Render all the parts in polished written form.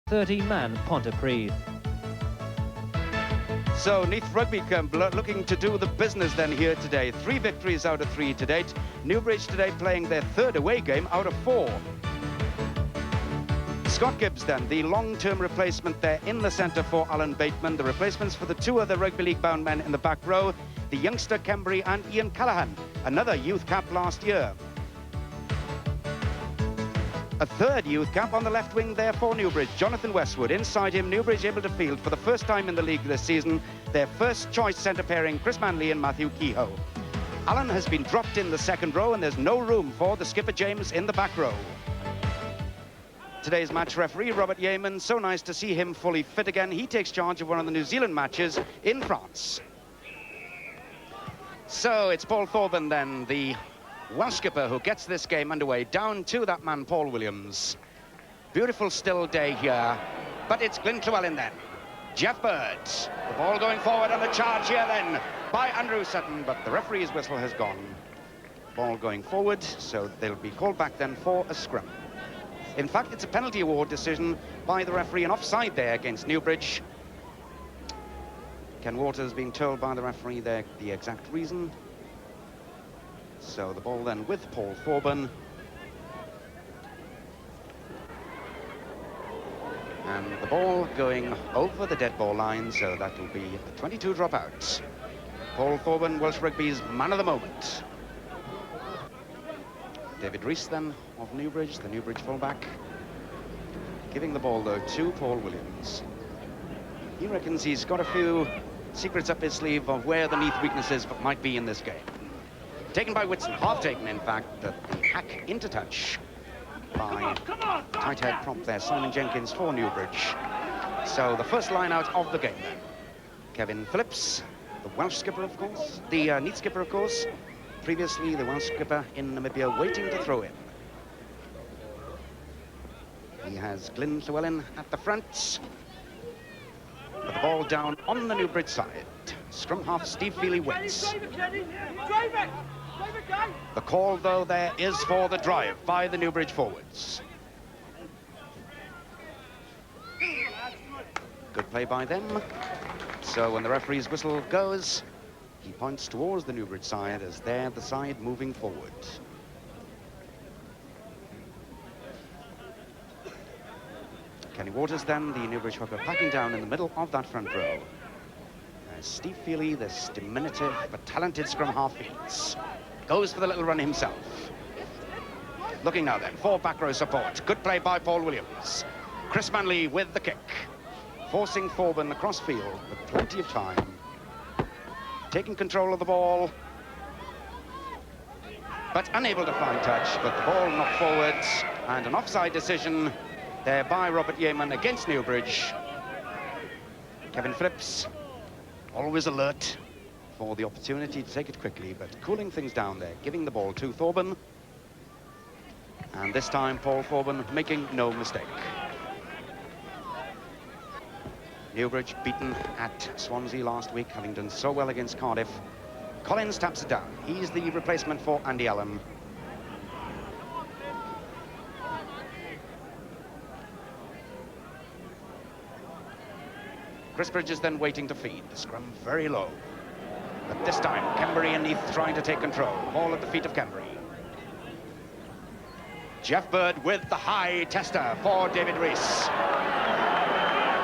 13-man Pontypridd. So Neath Rugby looking to do the business then here today. 3 victories out of 3 to date. Newbridge today playing their 3rd away game out of 4. Scott Gibbs then, the long-term replacement there in the centre for Alan Bateman. The replacements for the 2 other rugby league-bound men in the back row, the youngster Kembry and Ian Callaghan, another youth cap last year. A 3rd youth cap on the left wing there for Newbridge, Jonathan Westwood. Inside him, Newbridge able to field for the first time in the league this season their first choice centre pairing, Chris Manley and Matthew Kehoe. Alan has been dropped in the 2nd row and there's no room for the skipper James in the back row. Today's match referee, Robert Yeaman, so nice to see him fully fit again. He takes charge of one of the New Zealand matches in France. So it's Paul Thorburn then, the Welsh skipper, who gets this game underway, down to that man, Paul Williams. Beautiful still day here, but it's Glyn Llewellyn then. Jeff Bird, the ball going forward on the charge here then by Andrew Sutton, but the referee's whistle has gone. Ball going forward, so they'll be called back then for a scrum. In fact, it's a penalty award decision by the referee, and offside there against Newbridge. Ken Waters being told by the referee there the exact reason. So the ball then with Paul Thorburn. And the ball going over the dead ball line, so that will be a 22 dropout. Paul Thorburn, Welsh Rugby's man of the moment. David Rees then of Newbridge, the Newbridge fullback, giving the ball though to Paul Williams. He reckons he's got a few secrets up his sleeve of where the Neath weaknesses might be in this game. Taken by Whitson, half taken in fact, the hack into touch by tight head prop there, Simon Jenkins for Newbridge. So the first line out of the game then. Kevin Phillips, the Welsh skipper of course, the Neath skipper of course, previously the Welsh skipper in Namibia waiting to throw in. He has Glyn Llewellyn at the front. With the ball down on the Newbridge side. Scrum half Steve Feely waits. The call though there is for the drive by the Newbridge forwards. Good play by them. So when the referee's whistle goes, he points towards the Newbridge side as they're the side moving forward. Kenny Waters then, the Newbridge hooker, packing down in the middle of that front row. As Steve Feely, this diminutive but talented scrum half fields, goes for the little run himself. Looking now then for back row support. Good play by Paul Williams. Chris Manley with the kick. Forcing Thorburn across field with plenty of time. Taking control of the ball, but unable to find touch, but the ball knocked forwards, and an offside decision there by Robert Yeaman against Newbridge. Kevin Phillips, always alert for the opportunity to take it quickly, but cooling things down there, giving the ball to Thorburn. And this time, Paul Thorburn making no mistake. Newbridge beaten at Swansea last week, having done so well against Cardiff. Collins taps it down. He's the replacement for Andy Allen. Chris Bridges then waiting to feed. The scrum very low. But this time, Kembry and Neath trying to take control. Ball at the feet of Kembry. Jeff Bird with the high tester for David Rees.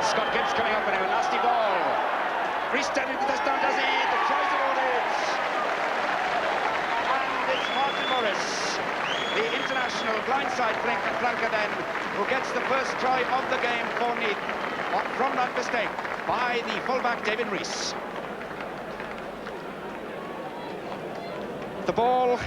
Scott Gibbs coming up with him, a nasty ball. Rees standing the touchdown, does he? The tries awarded. And it's Martin Morris, the international blindside flanker then, who gets the first try of the game for Neath from that mistake by the fullback David Rees. The ball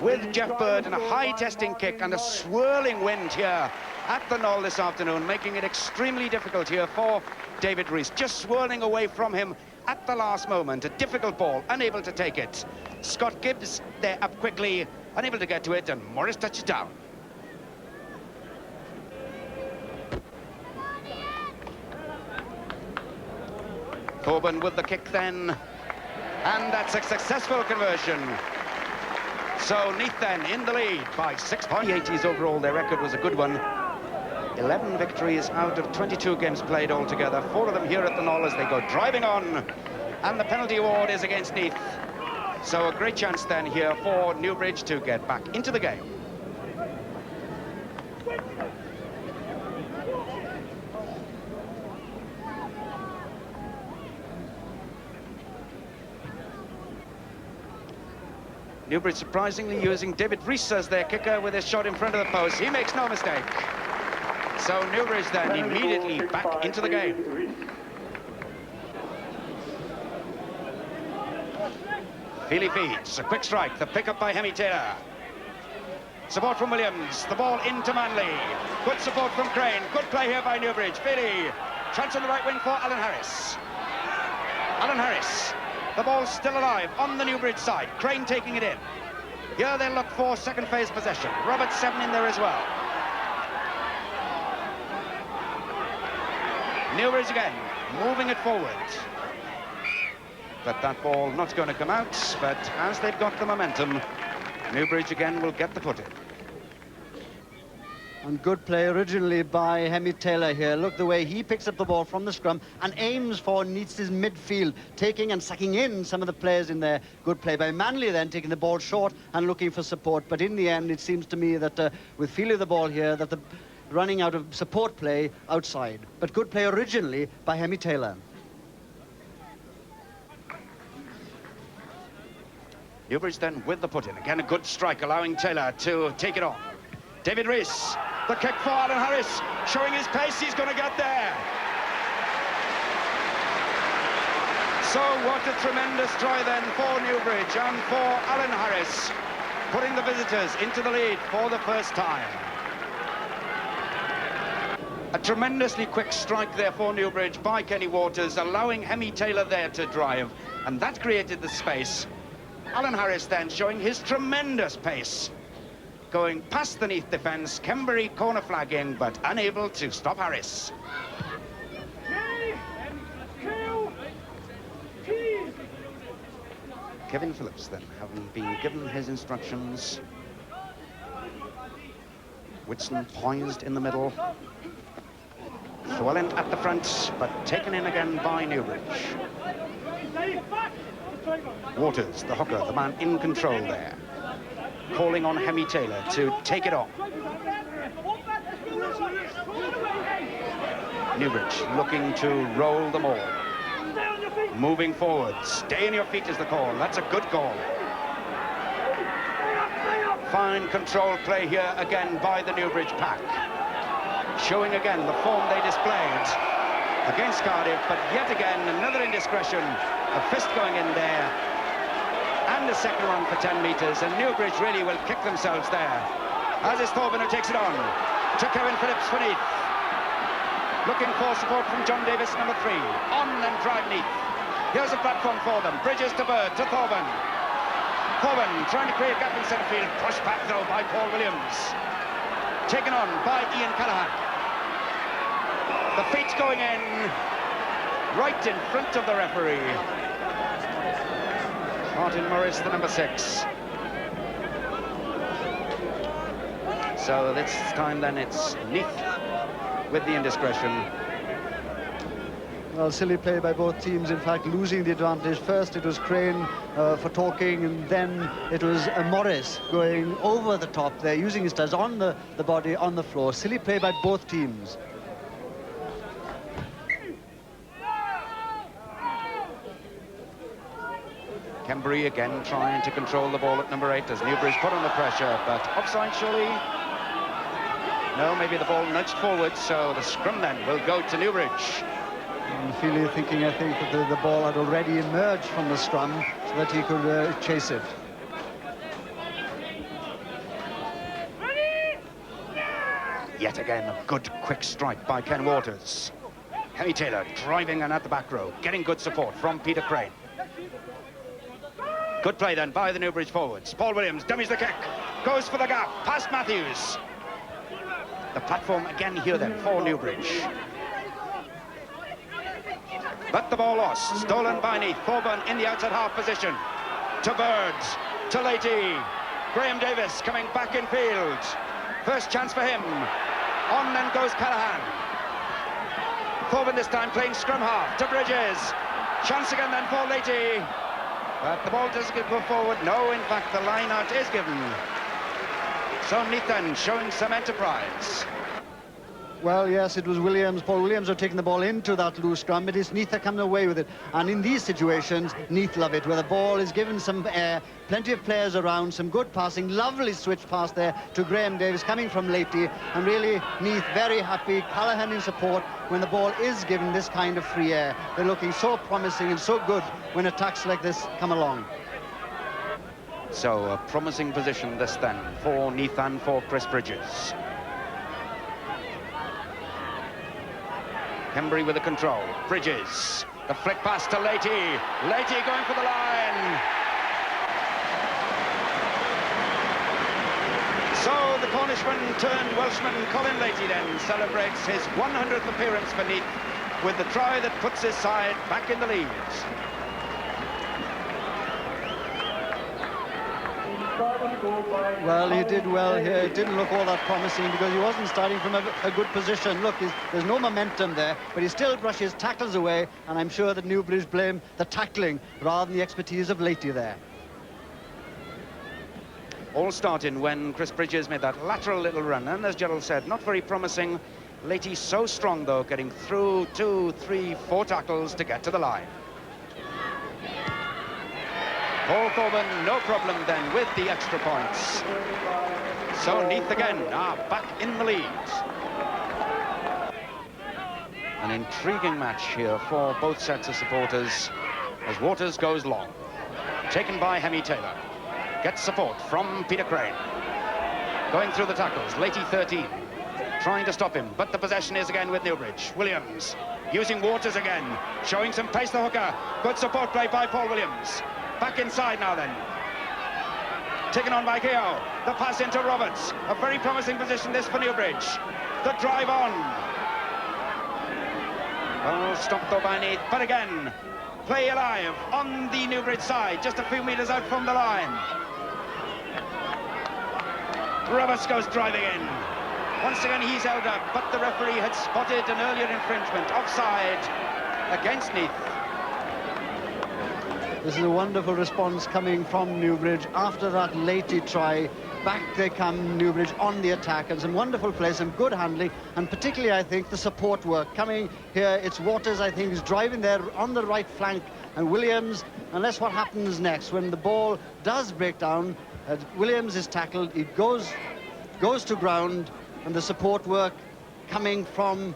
with Jeff Bird and a high testing kick and a swirling wind here at the Knoll this afternoon, making it extremely difficult here for David Rees. Just swirling away from him at the last moment. A difficult ball, unable to take it. Scott Gibbs there up quickly, unable to get to it, and Morris touches down. Thorburn with the kick then, and that's a successful conversion. So Neath then in the lead by 6 points. 80s overall, their record was a good one. 11 victories out of 22 games played altogether. 4 of them here at the Knoll as they go driving on. And the penalty award is against Neath. So a great chance then here for Newbridge to get back into the game. Newbridge surprisingly using David Rees as their kicker with his shot in front of the post. He makes no mistake. So Newbridge then immediately back into the game. Feely feeds, a quick strike, the pick-up by Hemi Taylor. Support from Williams, the ball into Manley. Good support from Crane, good play here by Newbridge. Feely, chance on the right wing for Alan Harris. Alan Harris, the ball's still alive on the Newbridge side. Crane taking it in. Here they look for second phase possession. Robert Seven in there as well. Newbridge again, moving it forward. But that ball not going to come out, but as they've got the momentum, Newbridge again will get the footing. And good play originally by Hemi Taylor here. Look the way he picks up the ball from the scrum and aims for Neath's midfield, taking and sucking in some of the players in there. Good play by Manley then, taking the ball short and looking for support. But in the end, it seems to me that with Feely the ball here, that the running out of support play outside. But good play originally by Hemi Taylor. Newbridge then with the put-in. Again, a good strike, allowing Taylor to take it on. David Rees, the kick for Alan Harris, showing his pace, he's going to get there. So what a tremendous try then for Newbridge and for Alan Harris, putting the visitors into the lead for the first time. A tremendously quick strike there for Newbridge by Kenny Waters, allowing Hemi Taylor there to drive, and that created the space. Alan Harris then showing his tremendous pace, going past the Neath defence, Kembury corner flagging, but unable to stop Harris. Kevin Phillips then, having been given his instructions. Whitson poised in the middle. Llewellyn at the front, but taken in again by Newbridge. Waters, the hooker, the man in control there, calling on Hemi Taylor to take it on. Newbridge looking to roll them all. Moving forward, stay on your feet is the call. That's a good call. Fine control play here again by the Newbridge pack. Showing again the form they displayed against Cardiff, but yet again another indiscretion. A fist going in there, and a second one for 10 metres, and Newbridge really will kick themselves there. As is Thorburn who takes it on to Kevin Phillips for Neath. Looking for support from John Davis, number 3. On and drive Neath. Here's a platform for them. Bridges to Bird, to Thorburn. Thorburn trying to create a gap in centre field. Pushed back though by Paul Williams. Taken on by Ian Callaghan. The feet going in right in front of the referee. Martin Morris, the number 6. So this time then it's Neath with the indiscretion. Well, silly play by both teams, in fact, losing the advantage. First it was Crane for talking, and then it was Morris going over the top there, using his toes on the body, on the floor. Silly play by both teams. Kembury again trying to control the ball at number 8 as Newbridge put on the pressure, but offside surely? No, maybe the ball nudged forward, so the scrum then will go to Newbridge. And Feely thinking, I think, that the ball had already emerged from the scrum so that he could chase it. Yet again, a good quick strike by Ken Waters. Hemi Taylor driving and at the back row, getting good support from Peter Crane. Good play then by the Newbridge forwards. Paul Williams dummies the kick, goes for the gap, past Matthews. The platform again here then for Newbridge. But the ball lost, stolen by Neath. Thorburn in the outside half position. To Bird, to Leahy. Graham Davis coming back in field. First chance for him. On then goes Callahan. Corbin this time playing scrum half to Bridges. Chance again then for Leahy. But the ball doesn't go forward. No, in fact, the line out is given. So Neath then showing some enterprise. Well, yes, it was Williams. Paul Williams are taking the ball into that loose scrum. It is Neath that coming away with it. And in these situations, Neath love it, where the ball is given some air, plenty of players around, some good passing, lovely switch pass there to Graham Davis coming from Leahy. And really, Neath very happy, Callahan in support when the ball is given this kind of free air. They're looking so promising and so good when attacks like this come along. So a promising position this then for Neath and for Chris Bridges. Hembry with the control. Bridges. The flick pass to Leahy. Leahy going for the line. So the Cornishman turned Welshman Colin Leahy then celebrates his 100th appearance for Neath with the try that puts his side back in the lead. Well, he did well here. It didn't look all that promising because he wasn't starting from a good position. Look, there's no momentum there, but he still brushes tackles away, and I'm sure that Newbridge blame the tackling rather than the expertise of Leahy there. All starting when Chris Bridges made that lateral little run, and as Gerald said, not very promising. Leahy so strong, though, getting through 2, 3, 4 tackles to get to the line. Paul Corbin, no problem then with the extra points. So Neath again are back in the lead. An intriguing match here for both sets of supporters as Waters goes long. Taken by Hemi Taylor. Gets support from Peter Crane. Going through the tackles, Leahy 13. Trying to stop him, but the possession is again with Newbridge. Williams using Waters again. Showing some pace, the hooker. Good support play by Paul Williams. Back inside now then. Taken on by Keogh. The pass into Roberts. A very promising position this for Newbridge. The drive on. Well, stopped though by Neath. But again, play alive on the Newbridge side. Just a few metres out from the line. Roberts goes driving in. Once again he's held up. But the referee had spotted an earlier infringement. Offside against Neath. This is a wonderful response coming from Newbridge. After that Leahy try, back they come Newbridge on the attack, and some wonderful play, some good handling, and particularly I think the support work coming here. It's Waters, I think, is driving there on the right flank, and Williams, unless what happens next when the ball does break down, Williams is tackled, it goes to ground, and the support work coming from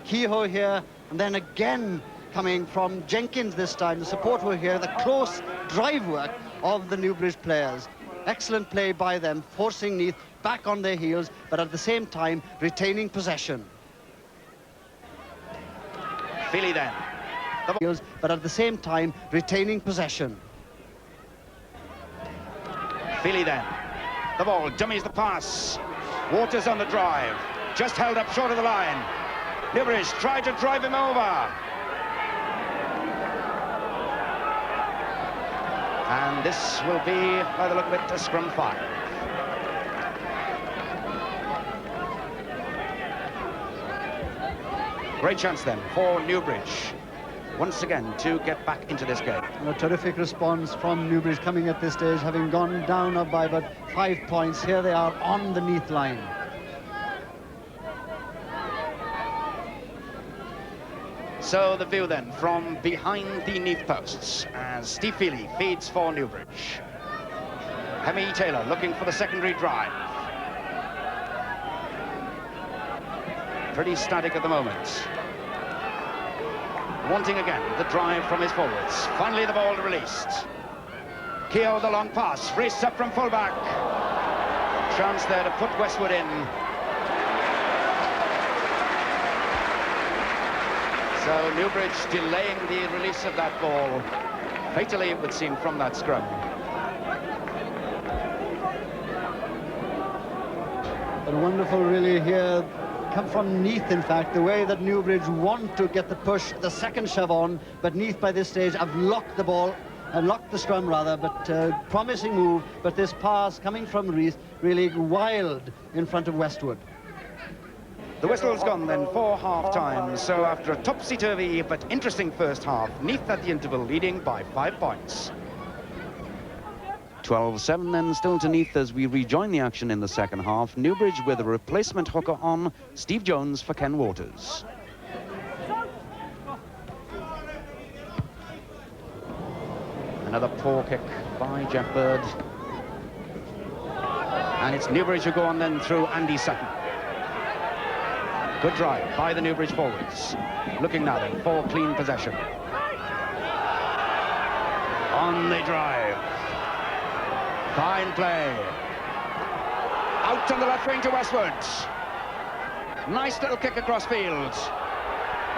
Keogh here, and then again coming from Jenkins this time. The support were here, the close drive work of the Newbridge players. Excellent play by them, forcing Neath back on their heels, but at the same time retaining possession. Feely then. But at the same time retaining possession. Feely then. The ball, dummies the pass. Waters on the drive. Just held up short of the line. Newbridge tried to drive him over. And this will be, by the look of it, a scrum 5. Great chance then for Newbridge, once again, to get back into this game. And a terrific response from Newbridge coming at this stage, having gone down by about 5 points. Here they are on the Neath line. So the view then from behind the Neath posts as Steve Feely feeds for Newbridge. Hemi Taylor looking for the secondary drive. Pretty static at the moment. Wanting again the drive from his forwards. Finally the ball released. Keogh the long pass, raced up from fullback. Chance there to put Westwood in. So Newbridge delaying the release of that ball. Fatally, it would seem, from that scrum. But wonderful really here, come from Neath, in fact, the way that Newbridge want to get the push, the second shove on, but Neath by this stage have locked the ball, locked the scrum rather, but promising move, but this pass coming from Rees really wild in front of Westwood. The whistle's gone then for half-time, so after a topsy-turvy but interesting first half, Neath at the interval leading by 5 points. 12-7 then still to Neath as we rejoin the action in the second half. Newbridge with a replacement hooker on, Steve Jones for Ken Waters. Another poor kick by Jeff Bird. And it's Newbridge who go on then through Andy Sutton. Good drive by the Newbridge forwards. Looking now then for clean possession. On the drive. Fine play. Out on the left wing to westward. Nice little kick across field.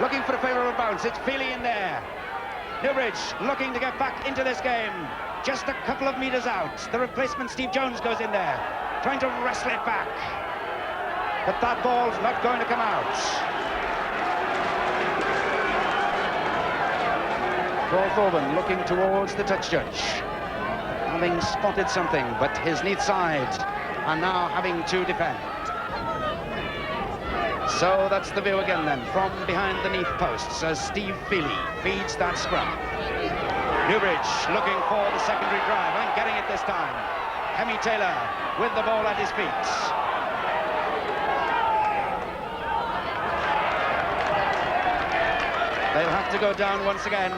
Looking for a favourable bounce. It's Feely in there. Newbridge looking to get back into this game. Just a couple of metres out. The replacement Steve Jones goes in there, trying to wrestle it back. But that ball's not going to come out. Paul Thorburn looking towards the touch judge, having spotted something, but his Neath side are now having to defend. So that's the view again then, from behind the Neath posts as Steve Feely feeds that scrum. Newbridge looking for the secondary drive and getting it this time. Hemi Taylor with the ball at his feet. They'll have to go down once again.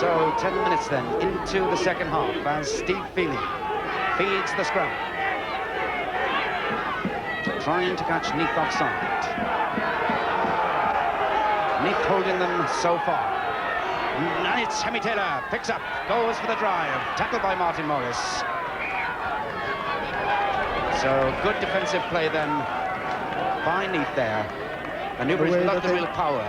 So 10 minutes then into the second half as Steve Feely feeds the scrum, trying to catch Neath offside. Neath holding them so far. And it's Hemi Taylor, picks up, goes for the drive, tackled by Martin Morris. So good defensive play then by Neath there. And Newbridge got the real power.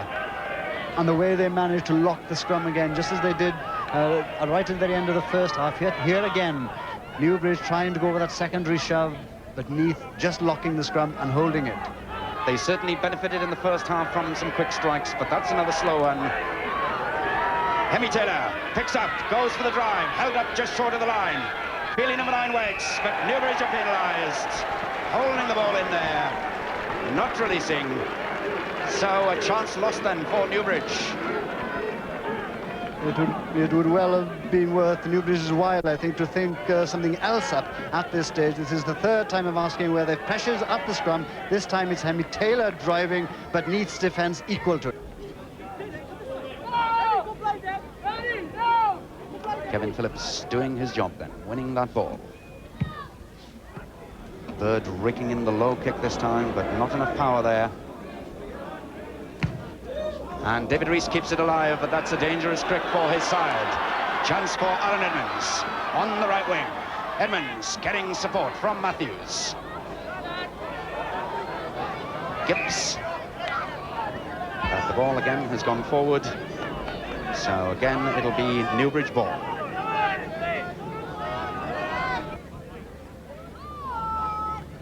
And the way they managed to lock the scrum again, just as they did right at the very end of the first half. Here again, Newbridge trying to go with that secondary shove, but Neath just locking the scrum and holding it. They certainly benefited in the first half from some quick strikes, but that's another slow one. Hemi Taylor picks up, goes for the drive, held up just short of the line. Feely number 9 waits, but Newbridge are penalised. Holding the ball in there, not releasing. So a chance lost then for Newbridge. It would well have been worth Newbridge's while, I think, to think something else up at this stage. This is the third time of asking where the pressure's up the scrum. This time it's Hemi Taylor driving, but Neath's defence equal to it. Kevin Phillips doing his job then, winning that ball. Bird raking in the low kick this time, but not enough power there. And David Rees keeps it alive, but that's a dangerous kick for his side. Chance for Aaron Edmonds on the right wing. Edmonds getting support from Matthews. Gibbs. But the ball again has gone forward. So again, it'll be Newbridge ball.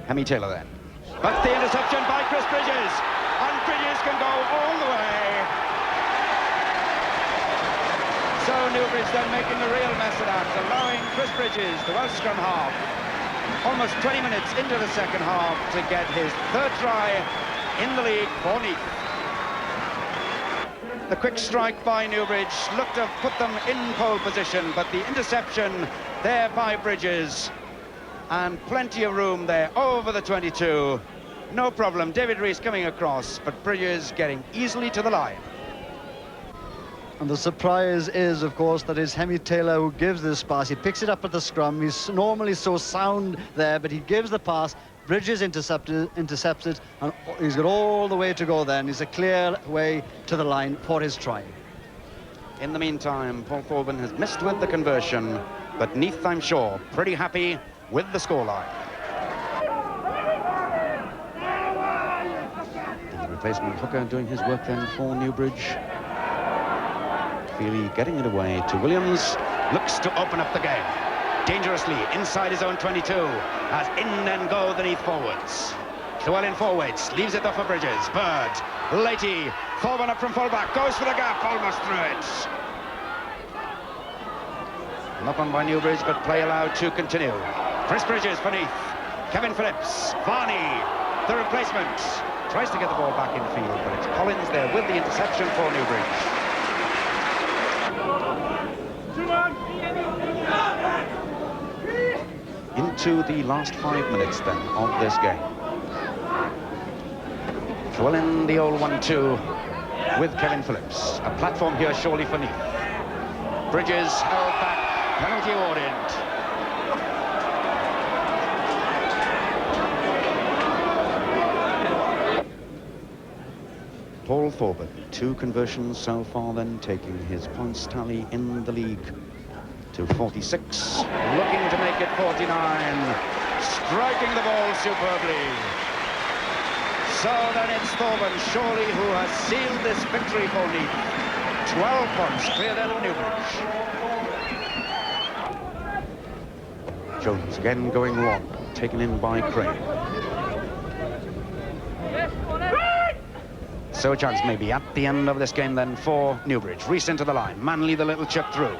Hemi Taylor then. But the interception by Chris Bridges. And Bridges can go all the way. So Newbridge then making a real mess of that, allowing Chris Bridges, the Welsh scrum half, almost 20 minutes into the second half to get his third try in the league for Neath. The quick strike by Newbridge looked to have put them in pole position, but the interception there by Bridges, and plenty of room there over the 22. No problem, David Rees coming across, but Bridges getting easily to the line. And the surprise is, of course, that it's Hemi Taylor who gives this pass. He picks it up at the scrum. He's normally so sound there, but he gives the pass. Bridges intercepts it, and he's got all the way to go then. He's a clear way to the line for his try. In the meantime, Paul Thorburn has missed with the conversion, but Neath, I'm sure, pretty happy with the scoreline. The replacement hooker doing his work then for Newbridge. Feely getting it away to Williams, looks to open up the game. Dangerously inside his own 22, as in and go the Neath forwards. Llewellyn forwards, leaves it off for Bridges. Bird, Leahy, Thorburn up from fullback, goes for the gap, almost through it. Knock on by Newbridge, but play allowed to continue. Chris Bridges for Neath, Kevin Phillips, Varney, the replacement. Tries to get the ball back in field, but it's Collins there with the interception for Newbridge. Into the last 5 minutes then of this game. Llewellyn, the old 1-2 with Kevin Phillips. A platform here surely for Neath. Bridges held back, penalty awarded. Paul Thorburn, 2 conversions so far then, taking his points tally in the league to 46. Looking to make it 49. Striking the ball superbly. So then it's Thorburn, surely, who has sealed this victory for Neath. 12 points clear then of Newbridge. Jones again going long, taken in by Crane. So a chance maybe at the end of this game then for Newbridge. Reese into the line, Manley the little chip through.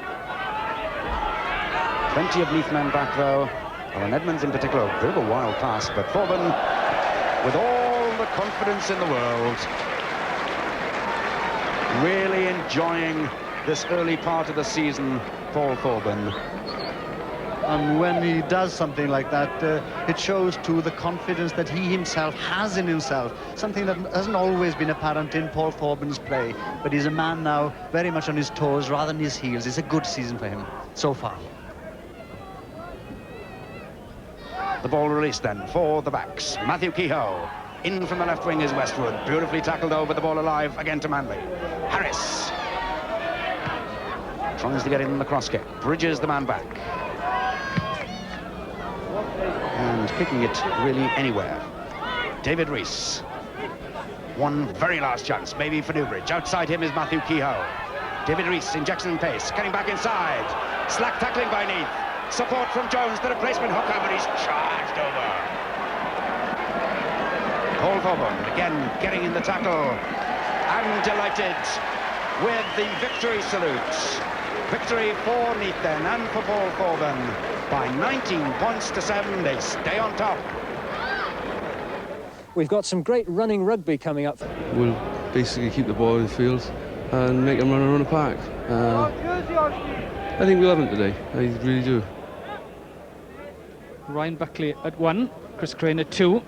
Plenty of Neath men back though. Well, and Edmonds in particular, a bit of a wild pass, but Thorburn with all the confidence in the world, really enjoying this early part of the season, Paul Thorburn. And when he does something like that, it shows too the confidence that he himself has in himself, something that hasn't always been apparent in Paul Thorburn's play, but he's a man now very much on his toes rather than his heels. It's a good season for him so far. The ball released then for the backs. Matthew Kehoe in from the left wing is Westwood, beautifully tackled over, the ball alive again to Manley. Harris tries to get in the cross kick, Bridges the man back. And kicking it really anywhere. David Reese. One very last chance, maybe for Newbridge. Outside him is Matthew Kehoe. David Reese injects in pace, getting back inside. Slack tackling by Neath. Support from Jones, the replacement hooker, but he's charged over. Paul Thorburn again getting in the tackle. And delighted with the victory salute. Victory for Neath then, and for Paul Thorburn. By 19 points to 7, they stay on top. We've got some great running rugby coming up. We'll basically keep the ball in the field and make them run around the park. I think we'll have them today, I really do. Ryan Buckley at 1, Chris Crane at 2.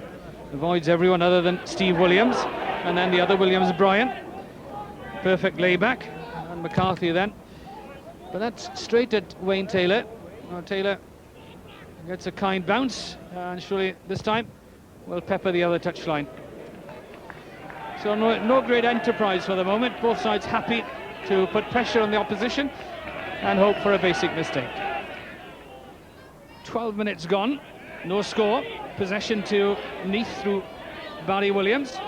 Avoids everyone other than Steve Williams, and then the other Williams, Brian. Perfect layback, and McCarthy then. But that's straight at Wayne Taylor. Now Taylor gets a kind bounce, and surely this time will pepper the other touchline. So no great enterprise for the moment. Both sides happy to put pressure on the opposition and hope for a basic mistake. 12 minutes gone, no score. Possession to Neath through Barry Williams.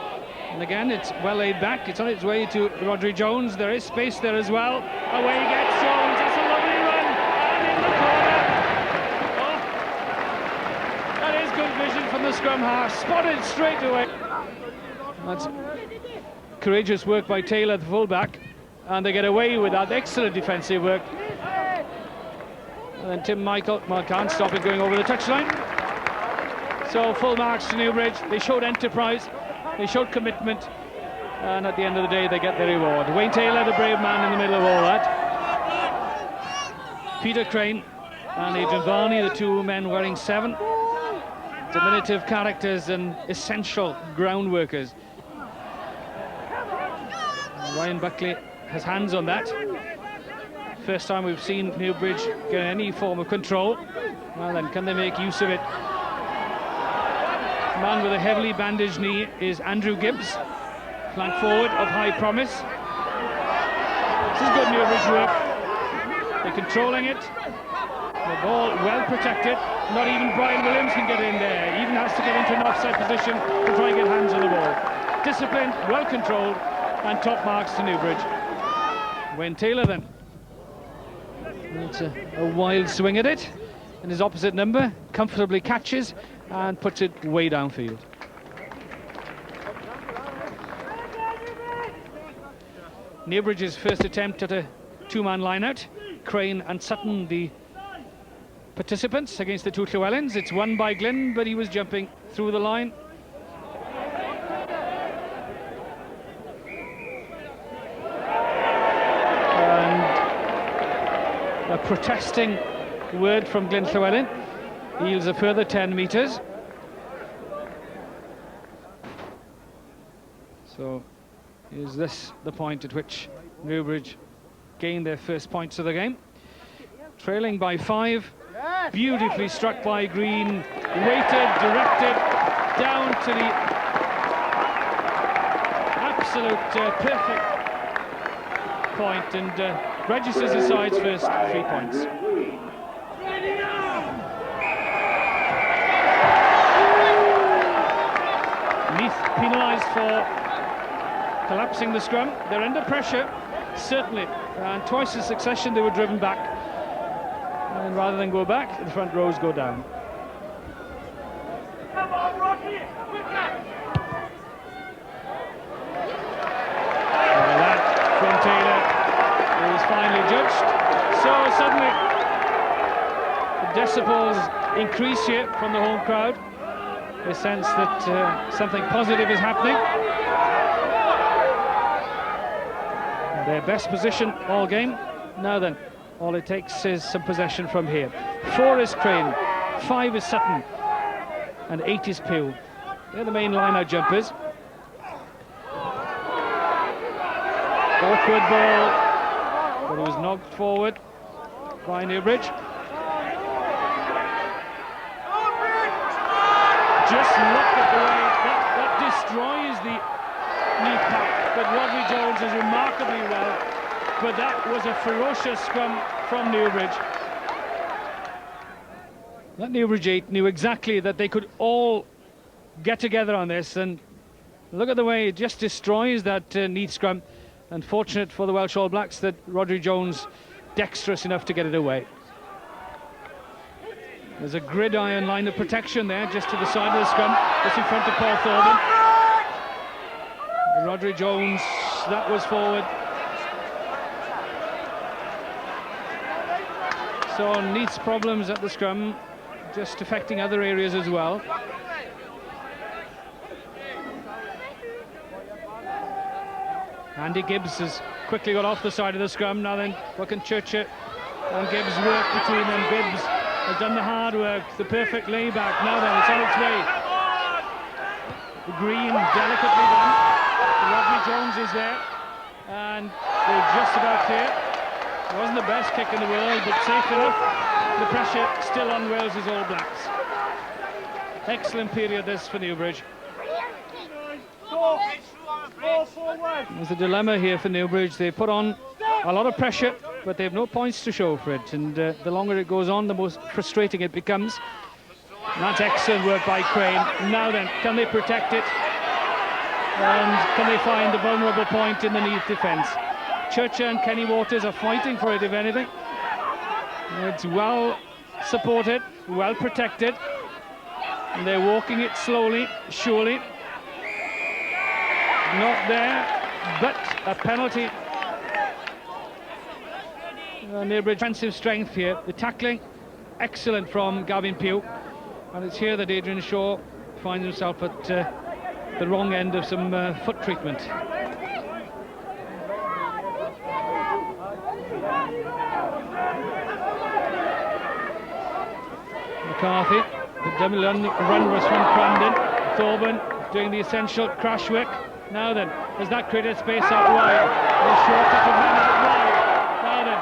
And again, it's well laid back. It's on its way to Rodri Jones. There is space there as well. Away gets Jones. That's a lovely run. And in the corner. Oh, that is good vision from the scrum half. Spotted straight away. That's courageous work by Taylor, the fullback. And they get away with that excellent defensive work. And then Tim Michael, well, can't stop it going over the touchline. So full marks to Newbridge. They showed enterprise, they showed commitment, and at the end of the day they get their reward. Wayne Taylor, the brave man in the middle of all that. Peter Crane and Adrian Varney, the two men wearing 7. Diminutive characters and essential ground workers. Ryan Buckley has hands on that. First time we've seen Newbridge get any form of control. Well then, can they make use of it? The man with a heavily bandaged knee is Andrew Gibbs, flank forward of high promise. This is good Newbridge work. They're controlling it. The ball well protected. Not even Brian Williams can get in there. He even has to get into an offside position to try and get hands on the ball. Disciplined, well controlled, and top marks to Newbridge. Wayne Taylor then. It's a wild swing at it, and his opposite number comfortably catches and puts it way downfield. Newbridge's first attempt at a 2-man line-out. Crane and Sutton, the participants against the two Llewellyns. It's won by Glyn, but he was jumping through the line. And a protesting word from Glyn Llewellyn yields a further 10 metres. So is this the point at which Newbridge gained their first points of the game? Trailing by 5, beautifully struck by Green, weighted, directed, down to the absolute perfect point, and registers his side's first 3 points. Neath penalised for collapsing the scrum. They're under pressure, certainly, and twice in succession they were driven back, and rather than go back, the front rows go down. That from Taylor is finally judged. So suddenly the decibels increase here from the home crowd. A sense that something positive is happening. Their best position all game. Now then, all it takes is some possession from here. 4 is Crane, 5 is Sutton, and 8 is Pugh. They're the main line-out jumpers. Awkward ball, but it was knocked forward by Newbridge. Just look at the way that destroys the Neath pack, but Rodri Jones is remarkably well, but that was a ferocious scrum from Newbridge. That Newbridge 8 knew exactly that they could all get together on this, and look at the way it just destroys that Neath scrum. Unfortunate for the Welsh All Blacks that Rodri Jones dexterous enough to get it away. There's a gridiron line of protection there, just to the side of the scrum, just in front of Paul Thorburn. Rodri Jones, that was forward. So Neath's problems at the scrum just affecting other areas as well. Andy Gibbs has quickly got off the side of the scrum. Now then, Buchan Churcher and Gibbs work between them. Gibbs has done the hard work, the perfect layback. Now then, it's on its way. Green, delicately done. Rodri Jones is there, and they're just about clear. It wasn't the best kick in the world, but safe enough. The pressure still on Wales's All Blacks. Excellent period this for Newbridge. There's a dilemma here for Newbridge. They put on a lot of pressure, but they have no points to show for it, and the longer it goes on, the more frustrating it becomes. And that's excellent work by Crane. Now then, can they protect it? And can they find the vulnerable point in the Neath defence? Churcher and Kenny Waters are fighting for it, if anything. It's well supported, well protected, and they're walking it slowly, surely. Not there, but a penalty. Newbridge defensive strength here. The tackling, excellent from Gavin Pugh, and it's here that Adrian Shaw finds himself at the wrong end of some foot treatment. McCarthy, the double run was from Crandon. Thorburn doing the essential crash work. Now then, has that created space out wide? The short touch of man out wide. Now then,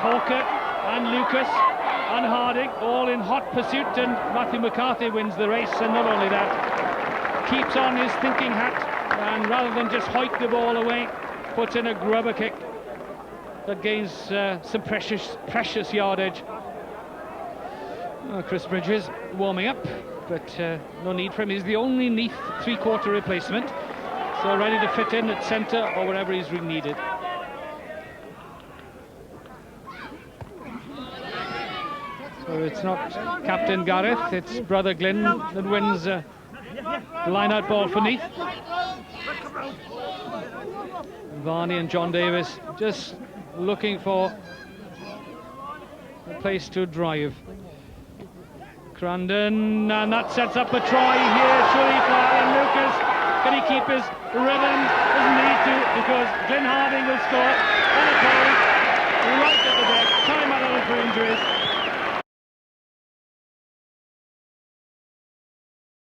Hawker and Lucas and Harding all in hot pursuit, and Matthew McCarthy wins the race, and not only that, keeps on his thinking hat, and rather than just hoik the ball away, puts in a grubber kick that gains some precious yardage. Chris Bridges warming up, but no need for him. He's the only Neath three-quarter replacement, so ready to fit in at centre or wherever he's needed. So it's not Captain Gareth, it's brother Glyn that wins the line-out ball for Neath. Varney and John Davis just looking for a place to drive. Crandon, and that sets up a try here, surely for Alan Lucas. Can he keep his rhythm? Doesn't need to, because Glenn Harding will score on a goal right at the deck. Time out for injuries.